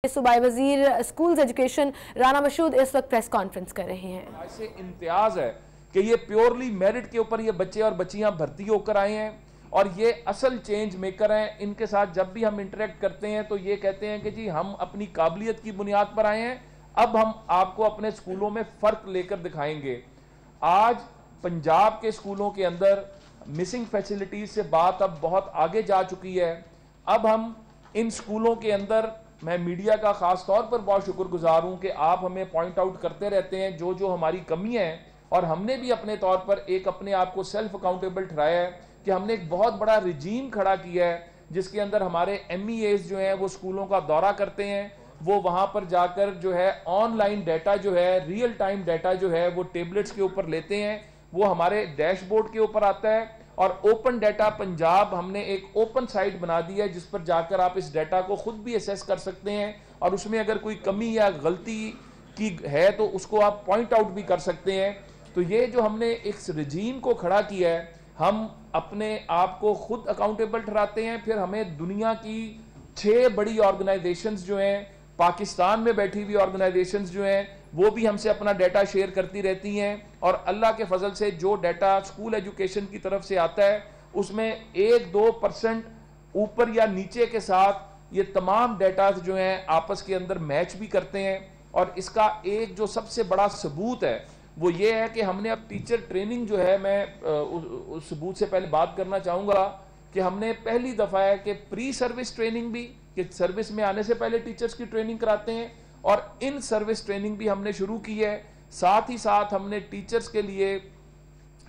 के सूबाई वजीर स्कूल्स एजुकेशन राना मशहूद इस वक्त प्रेस कॉन्फ्रेंस कर रहे हैं। ऐसे इम्तियाज है कि ये प्योरली मेरिट के ऊपर ये बच्चे और बच्चियां भर्ती होकर आए हैं और ये असल चेंज मेकर हैं। इनके साथ जब भी हम इंटरेक्ट करते हैं तो ये कहते हैं कि जी हम अपनी काबिलियत की बुनियाद पर आए हैं, अब हम आपको अपने स्कूलों में फ़र्क लेकर दिखाएंगे। आज पंजाब के स्कूलों के अंदर मिसिंग फैसिलिटीज़ से बात अब बहुत आगे जा चुकी है। अब हम इन स्कूलों के अंदर, मैं मीडिया का ख़ास तौर पर बहुत शुक्रगुजार हूँ कि आप हमें पॉइंट आउट करते रहते हैं जो जो हमारी कमी है, और हमने भी अपने तौर पर एक अपने आप को सेल्फ अकाउंटेबल ठहराया है कि हमने एक बहुत बड़ा रिजीम खड़ा किया है जिसके अंदर हमारे MEAs जो हैं वो स्कूलों का दौरा करते हैं, वो वहाँ पर जाकर जो है ऑनलाइन डाटा जो है, रियल टाइम डाटा जो है वो टेबलेट्स के ऊपर लेते हैं, वो हमारे डैशबोर्ड के ऊपर आता है। और ओपन डाटा पंजाब हमने एक ओपन साइट बना दी है जिस पर जाकर आप इस डाटा को खुद भी असेस कर सकते हैं और उसमें अगर कोई कमी या गलती की है तो उसको आप पॉइंट आउट भी कर सकते हैं। तो ये जो हमने इस रिजीम को खड़ा किया है, हम अपने आप को खुद अकाउंटेबल ठहराते हैं। फिर हमें दुनिया की 6 बड़ी ऑर्गेनाइजेशंस जो हैं, पाकिस्तान में बैठी हुई ऑर्गेनाइजेशंस जो हैं, वो भी हमसे अपना डाटा शेयर करती रहती हैं और अल्लाह के फजल से जो डाटा स्कूल एजुकेशन की तरफ से आता है उसमें 1-2% ऊपर या नीचे के साथ ये तमाम डाटा जो हैं आपस के अंदर मैच भी करते हैं। और इसका एक जो सबसे बड़ा सबूत है वो ये है कि हमने अब टीचर ट्रेनिंग जो है, मैं उस सबूत से पहले बात करना चाहूँगा कि हमने पहली दफ़ा है कि प्री सर्विस ट्रेनिंग भी, कि सर्विस में आने से पहले टीचर्स की ट्रेनिंग कराते हैं, और इन सर्विस ट्रेनिंग भी हमने शुरू की है। साथ ही साथ हमने टीचर्स के लिए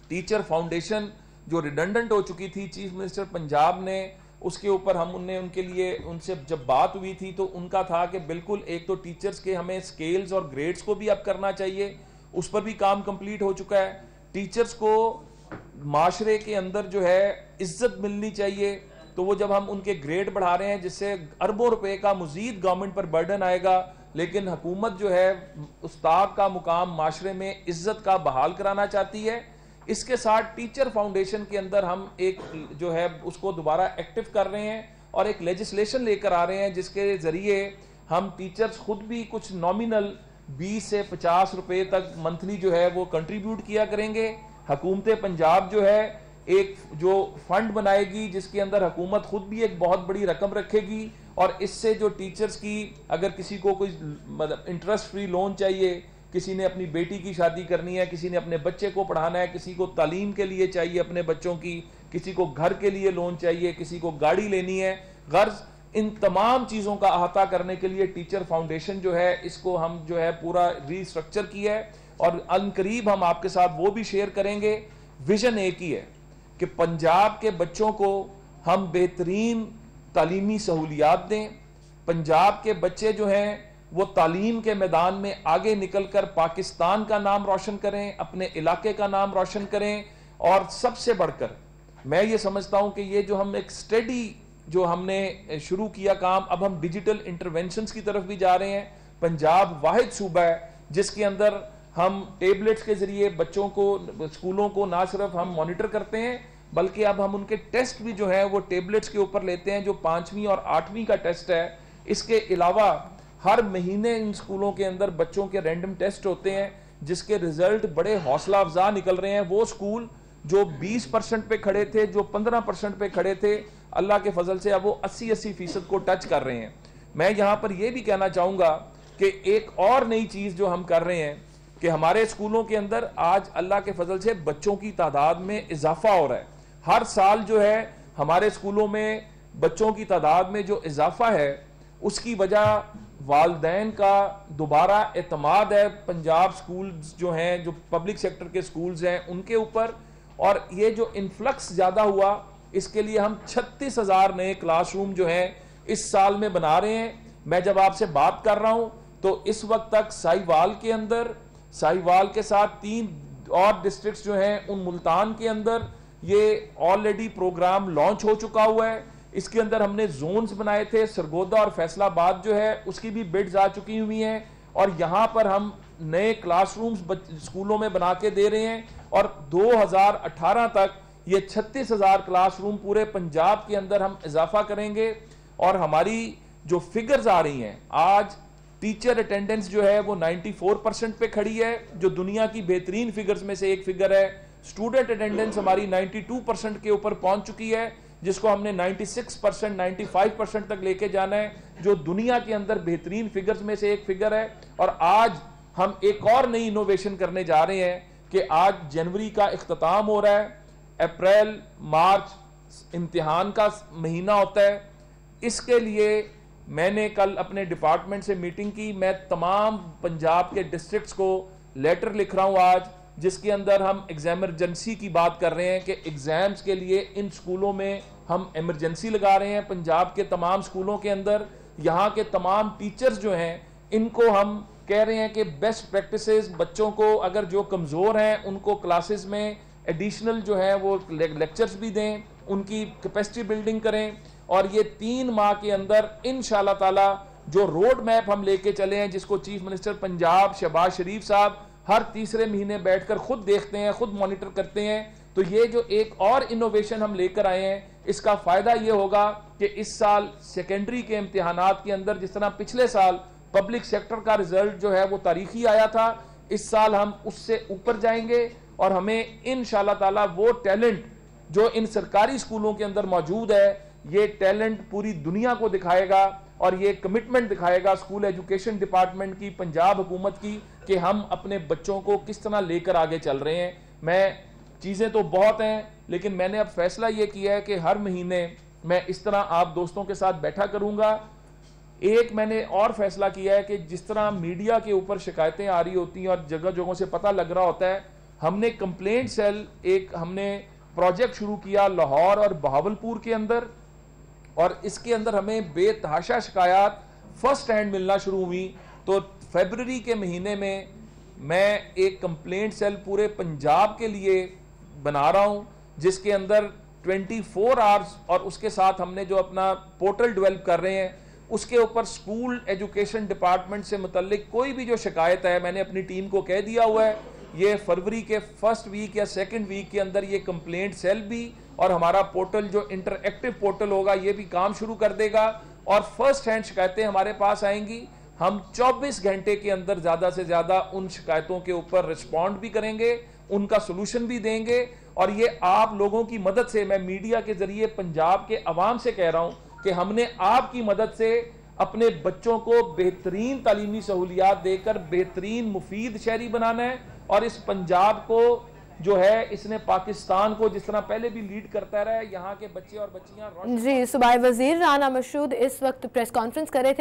टीचर फाउंडेशन जो रिडंडेंट हो चुकी थी, चीफ मिनिस्टर पंजाब ने उसके ऊपर उनके लिए उनसे जब बात हुई थी तो उनका था कि बिल्कुल एक तो टीचर्स के हमें स्केल्स और ग्रेड्स को भी अब करना चाहिए, उस पर भी काम कंप्लीट हो चुका है। टीचर्स को माशरे के अंदर जो है इज्जत मिलनी चाहिए, तो वो जब हम उनके ग्रेड बढ़ा रहे हैं जिससे अरबों रुपए का मजीद गवर्नमेंट पर बर्डन आएगा, लेकिन हुकूमत जो है उस्ताद का मुकाम माशरे में इज्जत का बहाल कराना चाहती है। इसके साथ टीचर फाउंडेशन के अंदर हम एक जो है उसको दोबारा एक्टिव कर रहे हैं और एक लेजिस्लेशन लेकर आ रहे हैं जिसके जरिए हम टीचर्स खुद भी कुछ नॉमिनल 20 से 50 रुपए तक मंथली जो है वो कंट्रीब्यूट किया करेंगे। हुकूमत पंजाब जो है एक जो फंड बनाएगी जिसके अंदर हुकूमत खुद भी एक बहुत बड़ी रकम रखेगी और इससे जो टीचर्स की, अगर किसी को कोई मतलब इंटरेस्ट फ्री लोन चाहिए, किसी ने अपनी बेटी की शादी करनी है, किसी ने अपने बच्चे को पढ़ाना है, किसी को तालीम के लिए चाहिए अपने बच्चों की, किसी को घर के लिए लोन चाहिए, किसी को गाड़ी लेनी है, गर्ज, इन तमाम चीज़ों का अहाता करने के लिए टीचर फाउंडेशन जो है इसको हम जो है पूरा रीस्ट्रक्चर किया है और अनकरीब हम आपके साथ वो भी शेयर करेंगे। विजन एक ही है कि पंजाब के बच्चों को हम बेहतरीन तालीमी सहूलियात दें, पंजाब के बच्चे जो हैं वो तालीम के मैदान में आगे निकलकर पाकिस्तान का नाम रोशन करें, अपने इलाके का नाम रोशन करें। और सबसे बढ़कर मैं ये समझता हूं कि ये जो हम एक स्टडी जो हमने शुरू किया काम, अब हम डिजिटल इंटरवेंशंस की तरफ भी जा रहे हैं। पंजाब वाहिद सूबा है जिसके अंदर हम टेबलेट्स के जरिए बच्चों को, स्कूलों को ना सिर्फ हम मॉनिटर करते हैं बल्कि अब हम उनके टेस्ट भी जो है वो टेबलेट्स के ऊपर लेते हैं, जो 5वीं और 8वीं का टेस्ट है। इसके अलावा हर महीने इन स्कूलों के अंदर बच्चों के रैंडम टेस्ट होते हैं जिसके रिजल्ट बड़े हौसला अफजा निकल रहे हैं। वो स्कूल जो 20% पे खड़े थे, जो 15% पे खड़े थे, अल्लाह के फजल से अब वो 80% को टच कर रहे हैं। मैं यहाँ पर यह भी कहना चाहूँगा कि एक और नई चीज़ जो हम कर रहे हैं कि हमारे स्कूलों के अंदर आज अल्लाह के फजल से बच्चों की तादाद में इजाफा हो रहा है। हर साल जो है हमारे स्कूलों में बच्चों की तादाद में जो इजाफा है उसकी वजह वालिदैन का दोबारा एतमाद है पंजाब स्कूल्स जो हैं, जो पब्लिक सेक्टर के स्कूल्स हैं उनके ऊपर। और ये जो इन्फ्लक्स ज़्यादा हुआ इसके लिए हम 36,000 नए क्लासरूम जो हैं इस साल में बना रहे हैं। मैं जब आपसे बात कर रहा हूँ तो इस वक्त तक साहिवाल के अंदर, साहिवाल के साथ 3 और डिस्ट्रिक्ट्स जो हैं उन मुल्तान के अंदर ये ऑलरेडी प्रोग्राम लॉन्च हो चुका हुआ है। इसके अंदर हमने जोन्स बनाए थे, सरगोदा और फैसलाबाद जो है उसकी भी बिड्स आ चुकी हुई हैं और यहाँ पर हम नए क्लासरूम्स स्कूलों में बना के दे रहे हैं और 2018 तक ये 36,000 क्लासरूम पूरे पंजाब के अंदर हम इजाफा करेंगे। और हमारी जो फिगर्स आ रही हैं, आज टीचर अटेंडेंस जो है वो 94% पे खड़ी है, जो दुनिया की बेहतरीन फिगर्स में से एक फिगर है। स्टूडेंट अटेंडेंस हमारी 92% के ऊपर पहुंच चुकी है, जिसको हमने 96%, 95% तक लेके जाना है, जो दुनिया के अंदर बेहतरीन फिगर्स में से एक फिगर है। और आज हम एक और नई इनोवेशन करने जा रहे हैं कि आज जनवरी का इख्तिताम हो रहा है, अप्रैल मार्च इम्तिहान का महीना होता है। इसके लिए मैंने कल अपने डिपार्टमेंट से मीटिंग की। मैं तमाम पंजाब के डिस्ट्रिक्ट्स को लेटर लिख रहा हूं आज, जिसके अंदर हम एग्जामरजेंसी की बात कर रहे हैं कि एग्जाम्स के लिए इन स्कूलों में हम इमरजेंसी लगा रहे हैं। पंजाब के तमाम स्कूलों के अंदर यहाँ के तमाम टीचर्स जो हैं, इनको हम कह रहे हैं कि बेस्ट प्रैक्टिसेस, बच्चों को अगर जो कमज़ोर हैं उनको क्लासेस में एडिशनल जो है वो लेक्चर्स भी दें, उनकी कैपेसिटी बिल्डिंग करें। और ये 3 माह के अंदर इंशाल्लाह ताला जो रोड मैप हम लेके चले हैं, जिसको चीफ मिनिस्टर पंजाब शहबाज शरीफ साहब हर तीसरे महीने बैठकर खुद देखते हैं, खुद मॉनिटर करते हैं, तो ये जो एक और इनोवेशन हम लेकर आए हैं, इसका फायदा ये होगा कि इस साल सेकेंडरी के इम्तिहानात के अंदर जिस तरह पिछले साल पब्लिक सेक्टर का रिजल्ट जो है वो तारीखी आया था, इस साल हम उससे ऊपर जाएंगे और हमें इंशाल्लाह ताला वो टैलेंट जो इन सरकारी स्कूलों के अंदर मौजूद है, ये टैलेंट पूरी दुनिया को दिखाएगा और ये कमिटमेंट दिखाएगा स्कूल एजुकेशन डिपार्टमेंट की, पंजाब हुकूमत की, कि हम अपने बच्चों को किस तरह लेकर आगे चल रहे हैं। मैं चीज़ें तो बहुत हैं, लेकिन मैंने अब फैसला ये किया है कि हर महीने मैं इस तरह आप दोस्तों के साथ बैठा करूंगा। एक मैंने और फैसला किया है कि जिस तरह मीडिया के ऊपर शिकायतें आ रही होती हैं और जगह जगहों से पता लग रहा होता है, हमने कंप्लेंट सेल एक हमने प्रोजेक्ट शुरू किया लाहौर और बहावलपुर के अंदर, और इसके अंदर हमें बेतहाशा शिकायत फर्स्ट हैंड मिलना शुरू हुई। तो फरवरी के महीने में मैं एक कंप्लेंट सेल पूरे पंजाब के लिए बना रहा हूं, जिसके अंदर 24 आवर्स, और उसके साथ हमने जो अपना पोर्टल डेवलप कर रहे हैं उसके ऊपर स्कूल एजुकेशन डिपार्टमेंट से मुतल्लिक कोई भी जो शिकायत है, मैंने अपनी टीम को कह दिया हुआ है, ये फरवरी के फर्स्ट वीक या सेकंड वीक के अंदर ये कंप्लेंट सेल भी और हमारा पोर्टल जो इंटरएक्टिव पोर्टल होगा ये भी काम शुरू कर देगा। और फर्स्ट हैंड शिकायतें हमारे पास आएंगी, हम 24 घंटे के अंदर ज़्यादा से ज़्यादा उन शिकायतों के ऊपर रिस्पॉन्ड भी करेंगे, उनका सोल्यूशन भी देंगे। और ये आप लोगों की मदद से, मैं मीडिया के जरिए पंजाब के अवाम से कह रहा हूँ कि हमने आपकी मदद से अपने बच्चों को बेहतरीन तालीमी सहूलियात देकर बेहतरीन मुफीद शहरी बनाना है। और इस पंजाब को जो है, इसने पाकिस्तान को जिस तरह पहले भी लीड करता रहा है, यहाँ के बच्चे और बच्चियां। जी, सूबाई वजीर राना मशहूद इस वक्त प्रेस कॉन्फ्रेंस कर रहे थे।